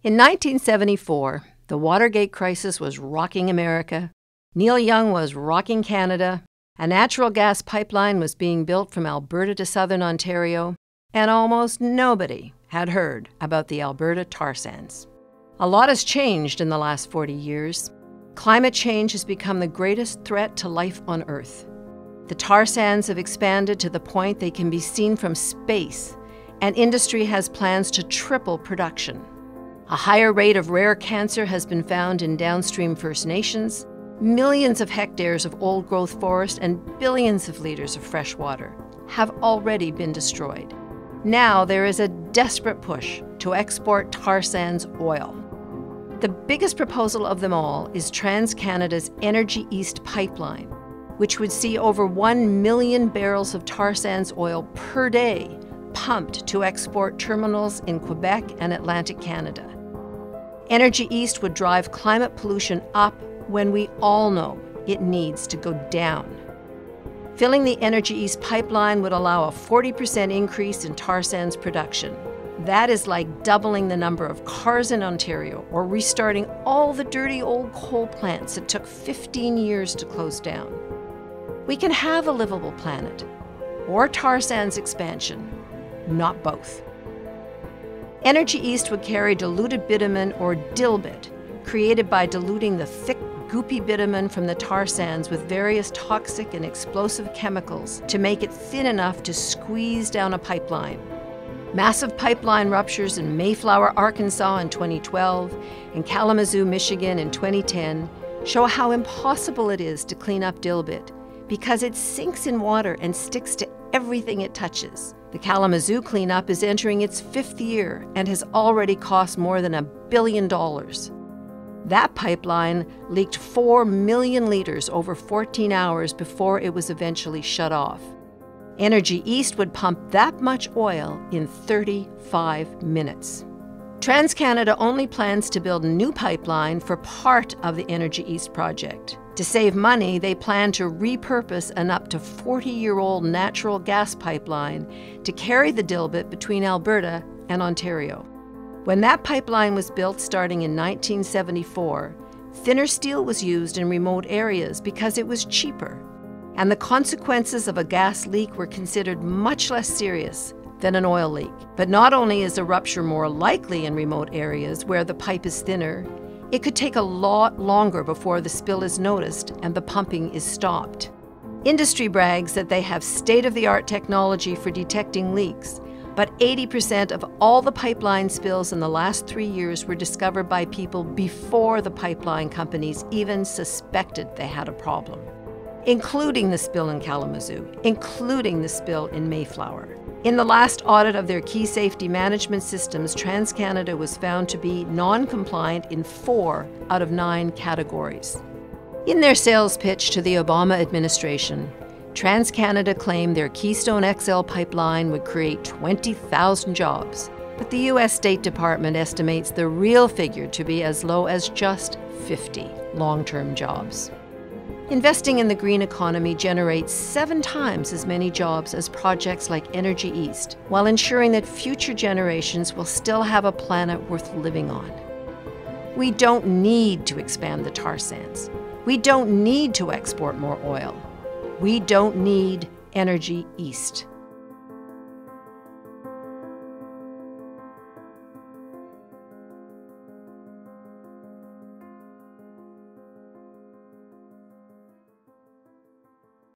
In 1974, the Watergate crisis was rocking America, Neil Young was rocking Canada, a natural gas pipeline was being built from Alberta to southern Ontario, and almost nobody had heard about the Alberta tar sands. A lot has changed in the last 40 years. Climate change has become the greatest threat to life on Earth. The tar sands have expanded to the point they can be seen from space, and industry has plans to triple production. A higher rate of rare cancer has been found in downstream First Nations. Millions of hectares of old-growth forest and billions of liters of fresh water have already been destroyed. Now there is a desperate push to export tar sands oil. The biggest proposal of them all is TransCanada's Energy East pipeline, which would see over 1 million barrels of tar sands oil per day pumped to export terminals in Quebec and Atlantic Canada. Energy East would drive climate pollution up when we all know it needs to go down. Filling the Energy East pipeline would allow a 40% increase in tar sands production. That is like doubling the number of cars in Ontario or restarting all the dirty old coal plants that took 15 years to close down. We can have a livable planet or tar sands expansion, not both. Energy East would carry diluted bitumen or dilbit, created by diluting the thick, goopy bitumen from the tar sands with various toxic and explosive chemicals to make it thin enough to squeeze down a pipeline. Massive pipeline ruptures in Mayflower, Arkansas in 2012 and Kalamazoo, Michigan in 2010 show how impossible it is to clean up dilbit because it sinks in water and sticks to everything it touches. The Kalamazoo cleanup is entering its 5th year and has already cost more than $1 billion. That pipeline leaked 4 million liters over 14 hours before it was eventually shut off. Energy East would pump that much oil in 35 minutes. TransCanada only plans to build a new pipeline for part of the Energy East project. To save money, they plan to repurpose an up to 40-year-old natural gas pipeline to carry the dilbit between Alberta and Ontario. When that pipeline was built starting in 1974, thinner steel was used in remote areas because it was cheaper, and the consequences of a gas leak were considered much less serious than an oil leak. But not only is a rupture more likely in remote areas where the pipe is thinner, it could take a lot longer before the spill is noticed and the pumping is stopped. Industry brags that they have state-of-the-art technology for detecting leaks, but 80% of all the pipeline spills in the last 3 years were discovered by people before the pipeline companies even suspected they had a problem, including the spill in Kalamazoo, including the spill in Mayflower. In the last audit of their key safety management systems, TransCanada was found to be non-compliant in 4 out of 9 categories. In their sales pitch to the Obama administration, TransCanada claimed their Keystone XL pipeline would create 20,000 jobs, but the U.S. State Department estimates the real figure to be as low as just 50 long-term jobs. Investing in the green economy generates 7 times as many jobs as projects like Energy East, while ensuring that future generations will still have a planet worth living on. We don't need to expand the tar sands. We don't need to export more oil. We don't need Energy East.